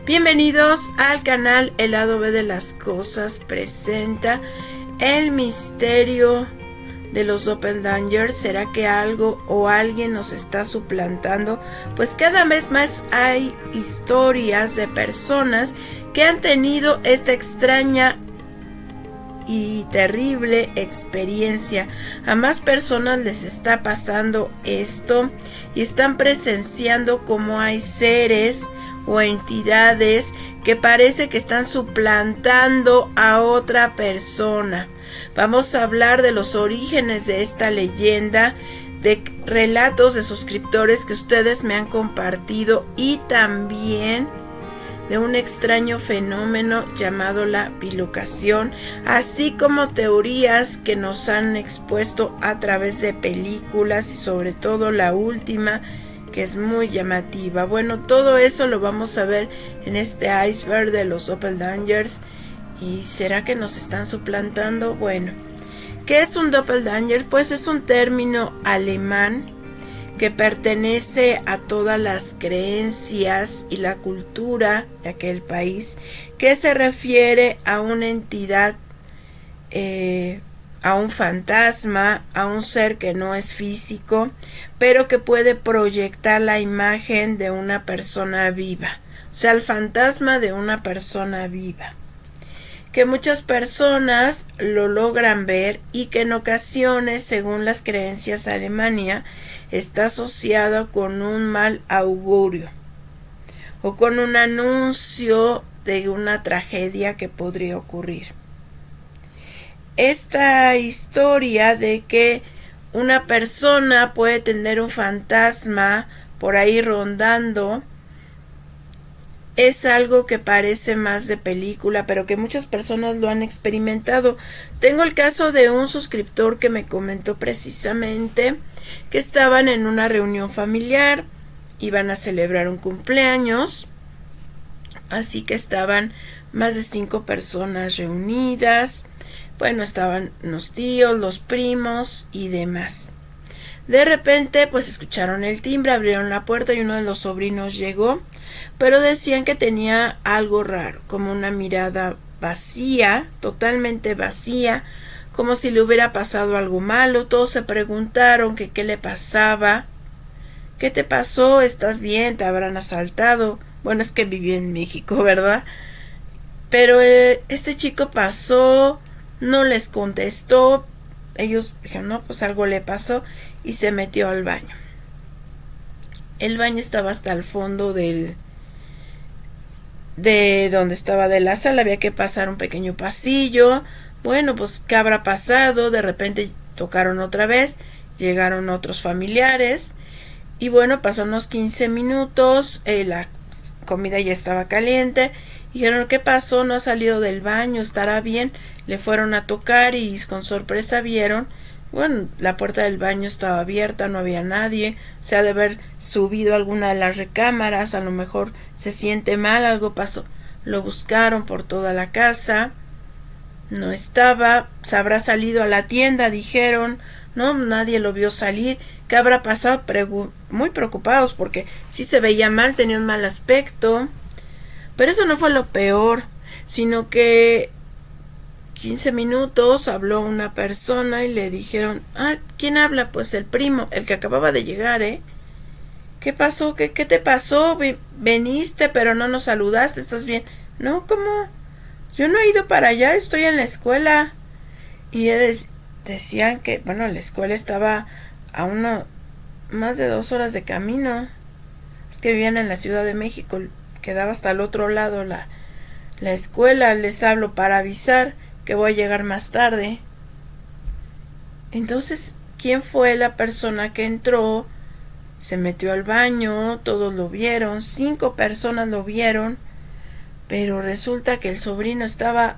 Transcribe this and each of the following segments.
Bienvenidos al canal El lado B de las cosas. Presenta el misterio de los doppelgangers. ¿Será que algo o alguien nos está suplantando? Pues cada vez más hay historias de personas que han tenido esta extraña y terrible experiencia. A más personas les está pasando esto y están presenciando cómo hay seres o entidades que parece que están suplantando a otra persona. Vamos a hablar de los orígenes de esta leyenda, de relatos de suscriptores que ustedes me han compartido y también de un extraño fenómeno llamado la bilocación, así como teorías que nos han expuesto a través de películas y sobre todo la última, que es muy llamativa. Bueno, todo eso lo vamos a ver en este iceberg de los doppelgangers. ¿Y será que nos están suplantando? Bueno, ¿qué es un doppelganger? Pues es un término alemán que pertenece a todas las creencias y la cultura de aquel país, que se refiere a una entidad, a un fantasma, a un ser que no es físico, pero que puede proyectar la imagen de una persona viva, o sea, el fantasma de una persona viva, que muchas personas lo logran ver y que en ocasiones, según las creencias de Alemania, está asociado con un mal augurio o con un anuncio de una tragedia que podría ocurrir. Esta historia de que una persona puede tener un fantasma por ahí rondando es algo que parece más de película, pero que muchas personas lo han experimentado. Tengo el caso de un suscriptor que me comentó precisamente que estaban en una reunión familiar, iban a celebrar un cumpleaños, así que estaban más de 5 personas reunidas. Bueno, estaban los tíos, los primos y demás. De repente, pues escucharon el timbre, abrieron la puerta y uno de los sobrinos llegó, pero decían que tenía algo raro, como una mirada vacía, totalmente vacía, como si le hubiera pasado algo malo. Todos se preguntaron que qué le pasaba. ¿Qué te pasó? ¿Estás bien? ¿Te habrán asaltado? Bueno, es que viví en México, ¿verdad? Pero este chico pasó, no les contestó. Ellos dijeron, no, pues algo le pasó, y se metió al baño. El baño estaba hasta el fondo de donde estaba de la sala. Había que pasar un pequeño pasillo. Bueno, pues ¿qué habrá pasado? De repente tocaron otra vez, llegaron otros familiares y bueno, pasaron unos 15 minutos, la comida ya estaba caliente. Dijeron, ¿qué pasó? No ha salido del baño, ¿estará bien? Le fueron a tocar y con sorpresa vieron, bueno, la puerta del baño estaba abierta, no había nadie. O sea, de haber subido alguna de las recámaras, a lo mejor se siente mal, algo pasó. Lo buscaron por toda la casa, no estaba. Se habrá salido a la tienda, dijeron. No, nadie lo vio salir. ¿Qué habrá pasado? Muy preocupados porque sí se veía mal, tenía un mal aspecto. Pero eso no fue lo peor, sino que 15 minutos habló una persona y le dijeron, ¿quién habla? Pues el primo, el que acababa de llegar, ¿Qué pasó? ¿Qué te pasó? Veniste, pero no nos saludaste, ¿estás bien? No, ¿cómo? Yo no he ido para allá, estoy en la escuela. Y decían que, bueno, la escuela estaba a más de 2 horas de camino. Es que vivían en la Ciudad de México, quedaba hasta el otro lado la escuela. Les hablo para avisar que voy a llegar más tarde. Entonces, ¿quién fue la persona que entró? Se metió al baño, todos lo vieron, 5 personas lo vieron, pero resulta que el sobrino estaba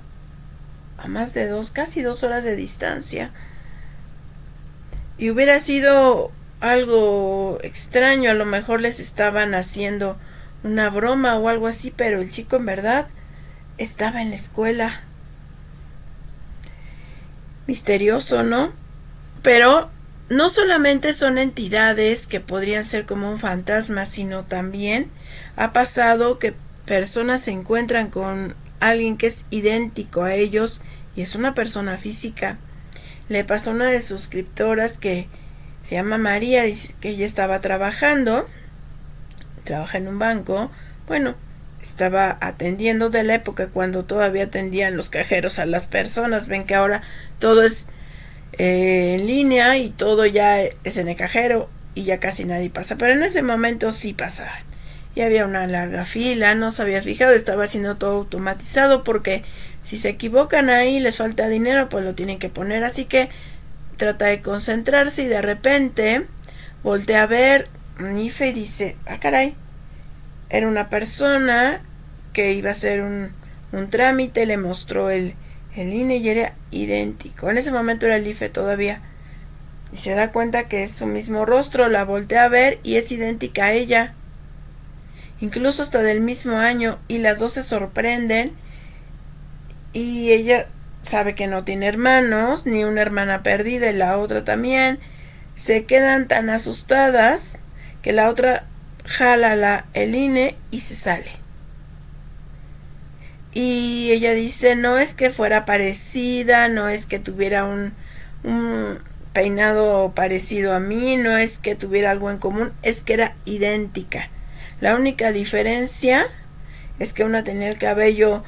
a más de casi 2 horas de distancia. Y hubiera sido algo extraño, a lo mejor les estaban haciendo una broma o algo así, pero el chico en verdad estaba en la escuela. Misterioso, ¿no? Pero no solamente son entidades que podrían ser como un fantasma, sino también ha pasado que personas se encuentran con alguien que es idéntico a ellos y es una persona física. Le pasó a una de sus suscriptoras que se llama María, dice que ella estaba trabajando, trabaja en un banco, bueno, estaba atendiendo de la época cuando todavía atendían los cajeros a las personas. Ven que ahora todo es en línea y todo ya es en el cajero y ya casi nadie pasa, pero en ese momento sí pasaban y había una larga fila. No se había fijado, estaba haciendo todo automatizado porque si se equivocan ahí, les falta dinero, pues lo tienen que poner, así que trata de concentrarse y de repente voltea a ver un IFE y dice, ah caray, era una persona que iba a hacer un trámite, le mostró el INE y era idéntico. En ese momento era el IFE todavía. Y se da cuenta que es su mismo rostro, la voltea a ver y es idéntica a ella. Incluso hasta del mismo año, y las dos se sorprenden. Y ella sabe que no tiene hermanos, ni una hermana perdida, y la otra también. Se quedan tan asustadas que la otra jala el INE y se sale. Y ella dice, no es que fuera parecida, no es que tuviera un peinado parecido a mí, no es que tuviera algo en común, es que era idéntica. La única diferencia es que una tenía el cabello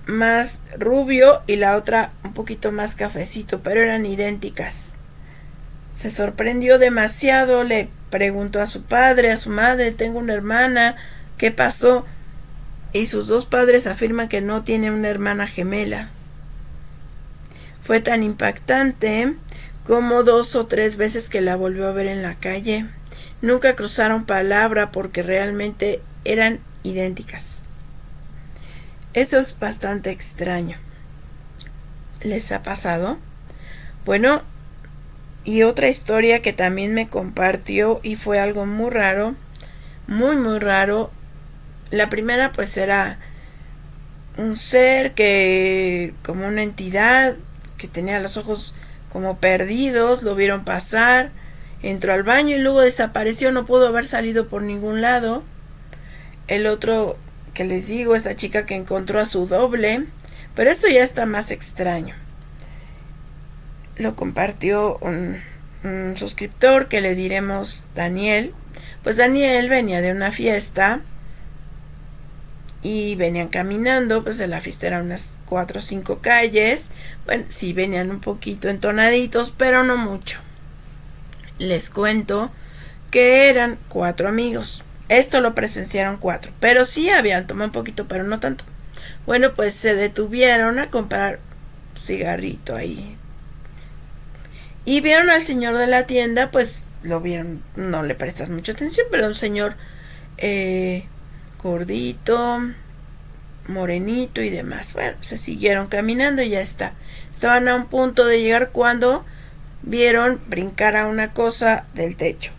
más rubio y la otra un poquito más cafecito, pero eran idénticas. Se sorprendió demasiado, le preguntó a su padre, a su madre, tengo una hermana, ¿qué pasó? Y sus dos padres afirman que no tiene una hermana gemela. Fue tan impactante como 2 o 3 veces que la volvió a ver en la calle. Nunca cruzaron palabra porque realmente eran idénticas. Eso es bastante extraño. ¿Les ha pasado? Bueno, y otra historia que también me compartió y fue algo muy raro, muy raro. La primera pues era un ser que, como una entidad que tenía los ojos como perdidos, lo vieron pasar, entró al baño y luego desapareció, no pudo haber salido por ningún lado. El otro que les digo, esta chica que encontró a su doble, pero esto ya está más extraño. Lo compartió un suscriptor que le diremos Daniel. Pues Daniel venía de una fiesta y venían caminando, pues de la fiesta eran unas 4 o 5 calles. Bueno, sí venían un poquito entonaditos, pero no mucho. Les cuento que eran 4 amigos. Esto lo presenciaron 4, pero sí habían tomado un poquito, pero no tanto. Bueno, pues se detuvieron a comprar cigarrito ahí. Y vieron al señor de la tienda, pues lo vieron, no le prestas mucha atención, pero un señor gordito, morenito y demás. Bueno, se siguieron caminando y ya está. Estaban a un punto de llegar cuando vieron brincar a una cosa del techo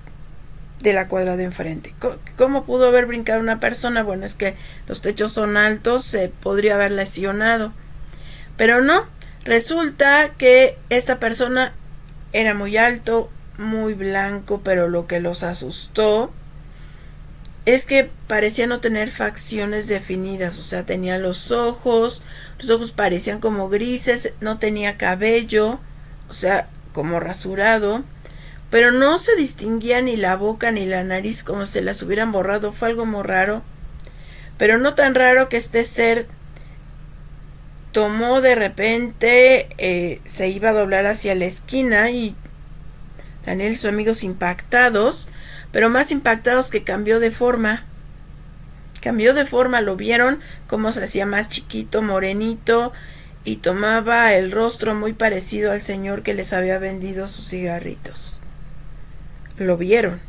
de la cuadra de enfrente. ¿Cómo pudo haber brincado una persona? Bueno, es que los techos son altos, se podría haber lesionado. Pero no, resulta que esta persona era muy alto, muy blanco, pero lo que los asustó es que parecía no tener facciones definidas, o sea, tenía los ojos parecían como grises, no tenía cabello, o sea, como rasurado, pero no se distinguía ni la boca ni la nariz, como si las hubieran borrado. Fue algo muy raro, pero no tan raro que este ser tomó de repente, se iba a doblar hacia la esquina y Daniel y sus amigos impactados, pero más impactados que cambió de forma, lo vieron como se hacía más chiquito, morenito, y tomaba el rostro muy parecido al señor que les había vendido sus cigarritos. Lo vieron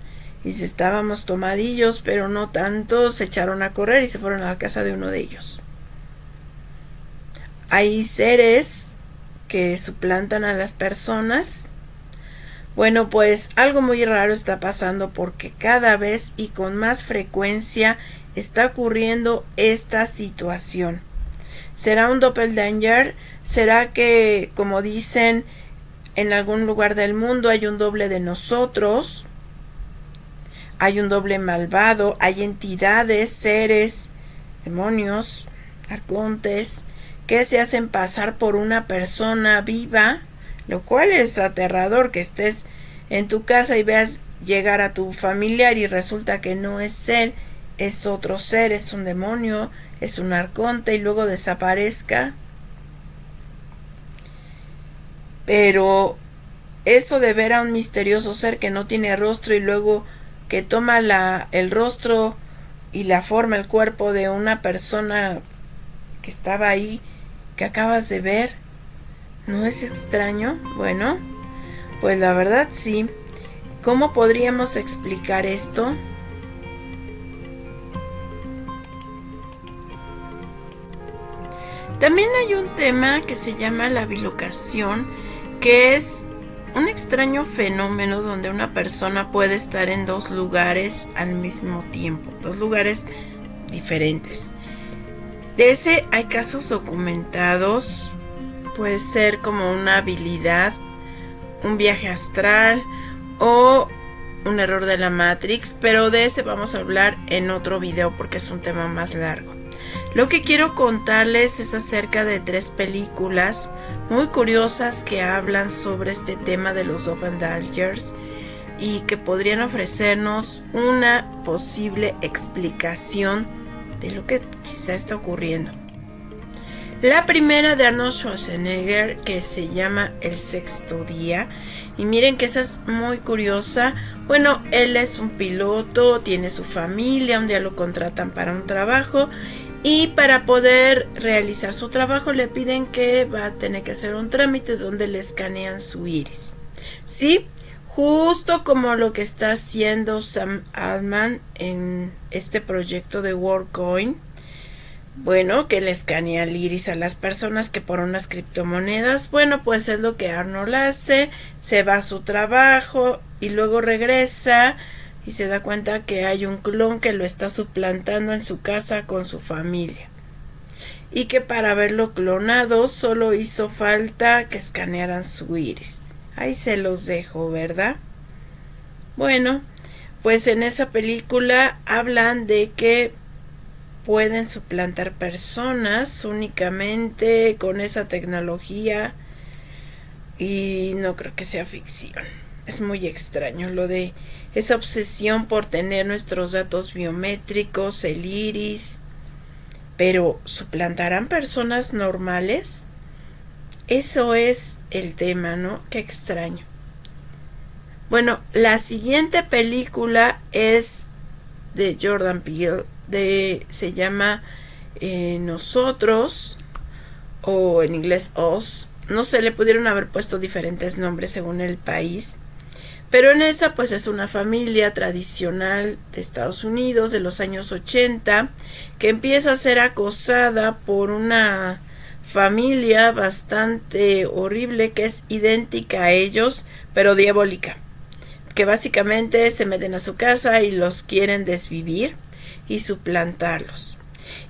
y si estábamos tomadillos, pero no tanto, se echaron a correr y se fueron a la casa de uno de ellos. Hay seres que suplantan a las personas. Bueno, pues algo muy raro está pasando porque cada vez y con más frecuencia está ocurriendo esta situación. ¿Será un doppelganger? ¿Será que, como dicen, en algún lugar del mundo hay un doble de nosotros? ¿Hay un doble malvado? ¿Hay entidades, seres demonios, arcontes, que se hacen pasar por una persona viva, lo cual es aterrador, que estés en tu casa y veas llegar a tu familiar y resulta que no es él, es otro ser, es un demonio, es un arconte y luego desaparezca. Pero eso de ver a un misterioso ser que no tiene rostro y luego que toma el rostro y la forma, el cuerpo de una persona que estaba ahí, que acabas de ver, ¿no es extraño? Bueno, pues la verdad sí. ¿Cómo podríamos explicar esto? También hay un tema que se llama la bilocación, que es un extraño fenómeno donde una persona puede estar en dos lugares al mismo tiempo, dos lugares diferentes. De ese hay casos documentados, puede ser como una habilidad, un viaje astral o un error de la Matrix, pero de ese vamos a hablar en otro video porque es un tema más largo. Lo que quiero contarles es acerca de 3 películas muy curiosas que hablan sobre este tema de los doppelgangers y que podrían ofrecernos una posible explicación de lo que quizá está ocurriendo. La primera de Arnold Schwarzenegger, que se llama El Sexto Día, y miren que esa es muy curiosa. Bueno, él es un piloto, tiene su familia, un día lo contratan para un trabajo y para poder realizar su trabajo le piden que va a tener que hacer un trámite donde le escanean su iris. ¿Sí? Justo como lo que está haciendo Sam Altman en este proyecto de WorldCoin. Bueno, que le escanea el iris a las personas que por unas criptomonedas. Bueno, pues es lo que Arnold hace, se va a su trabajo y luego regresa y se da cuenta que hay un clon que lo está suplantando en su casa con su familia. Y que para verlo clonado solo hizo falta que escanearan su iris. Ahí se los dejo, ¿verdad? Bueno, pues en esa película hablan de que pueden suplantar personas únicamente con esa tecnología y no creo que sea ficción. Es muy extraño lo de esa obsesión por tener nuestros datos biométricos, el iris. Pero ¿suplantarán personas normales? Eso es el tema, ¿no? Qué extraño. Bueno, la siguiente película es de Jordan Peele, se llama Nosotros, o en inglés Us. No sé, le pudieron haber puesto diferentes nombres según el país. Pero en esa pues es una familia tradicional de Estados Unidos de los años 80 que empieza a ser acosada por una familia bastante horrible que es idéntica a ellos, pero diabólica. Que básicamente se meten a su casa y los quieren desvivir y suplantarlos.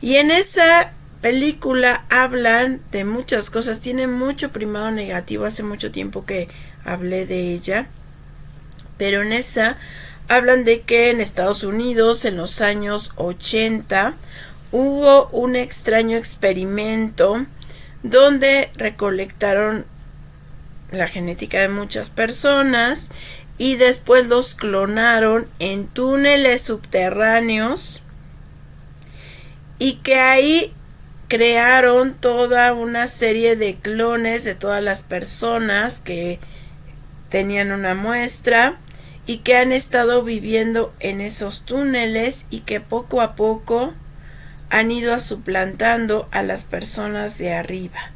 Y en esa película hablan de muchas cosas, tiene mucho primado negativo, hace mucho tiempo que hablé de ella. Pero en esa hablan de que en Estados Unidos en los años 80 hubo un extraño experimento donde recolectaron la genética de muchas personas y después los clonaron en túneles subterráneos y que ahí crearon toda una serie de clones de todas las personas que tenían una muestra y que han estado viviendo en esos túneles y que poco a poco han ido suplantando a las personas de arriba.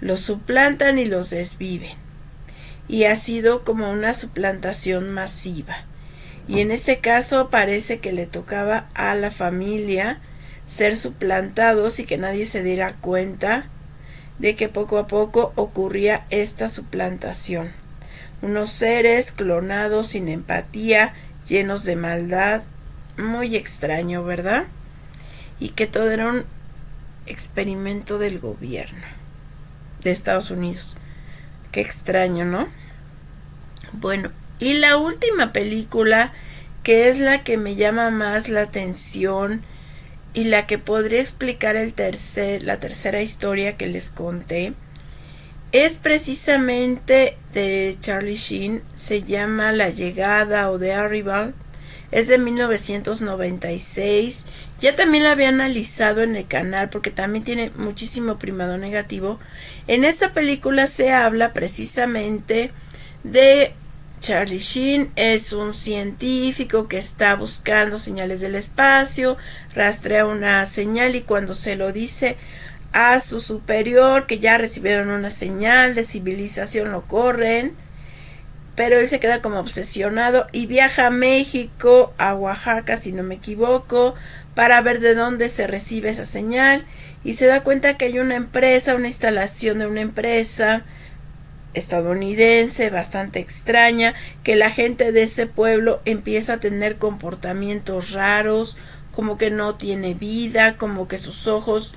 Los suplantan y los desviven. Y ha sido como una suplantación masiva. Y en ese caso parece que le tocaba a la familia ser suplantados y que nadie se diera cuenta de que poco a poco ocurría esta suplantación. Unos seres clonados sin empatía, llenos de maldad, muy extraño, ¿verdad? Y que todo era un experimento del gobierno de Estados Unidos. Qué extraño, ¿no? Bueno, y la última película, que es la que me llama más la atención y la que podría explicar la tercera historia que les conté es precisamente de Charlie Sheen, se llama La Llegada o The Arrival, es de 1996, ya también la había analizado en el canal porque también tiene muchísimo primado negativo. En esta película se habla precisamente de Charlie Sheen, es un científico que está buscando señales del espacio, rastrea una señal y cuando se lo dice a su superior que ya recibieron una señal de civilización lo corren, pero él se queda como obsesionado y viaja a México, a Oaxaca si no me equivoco, para ver de dónde se recibe esa señal y se da cuenta que hay una empresa, una instalación de una empresa estadounidense bastante extraña, que la gente de ese pueblo empieza a tener comportamientos raros, como que no tiene vida, como que sus ojos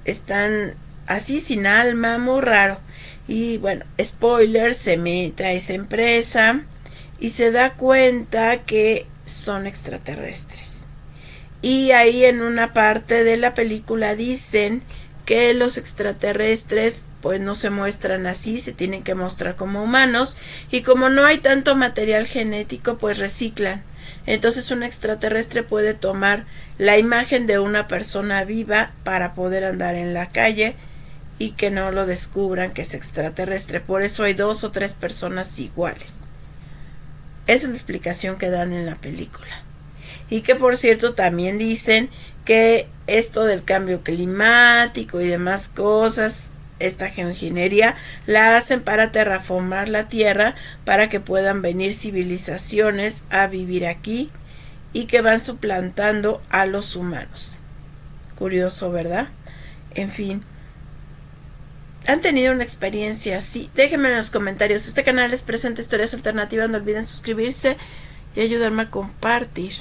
están así sin alma, muy raro. Y bueno, spoiler, se mete a esa empresa y se da cuenta que son extraterrestres. Y ahí en una parte de la película dicen que los extraterrestres pues no se muestran así, se tienen que mostrar como humanos y como no hay tanto material genético pues reciclan. Entonces un extraterrestre puede tomar la imagen de una persona viva para poder andar en la calle y que no lo descubran que es extraterrestre. Por eso hay 2 o 3 personas iguales. Esa es la explicación que dan en la película. Y que por cierto también dicen que esto del cambio climático y demás cosas, esta geoingeniería, la hacen para terraformar la tierra para que puedan venir civilizaciones a vivir aquí y que van suplantando a los humanos. Curioso, ¿verdad? En fin, ¿han tenido una experiencia así? Déjenme en los comentarios. Este canal les presenta historias alternativas. No olviden suscribirse y ayudarme a compartir.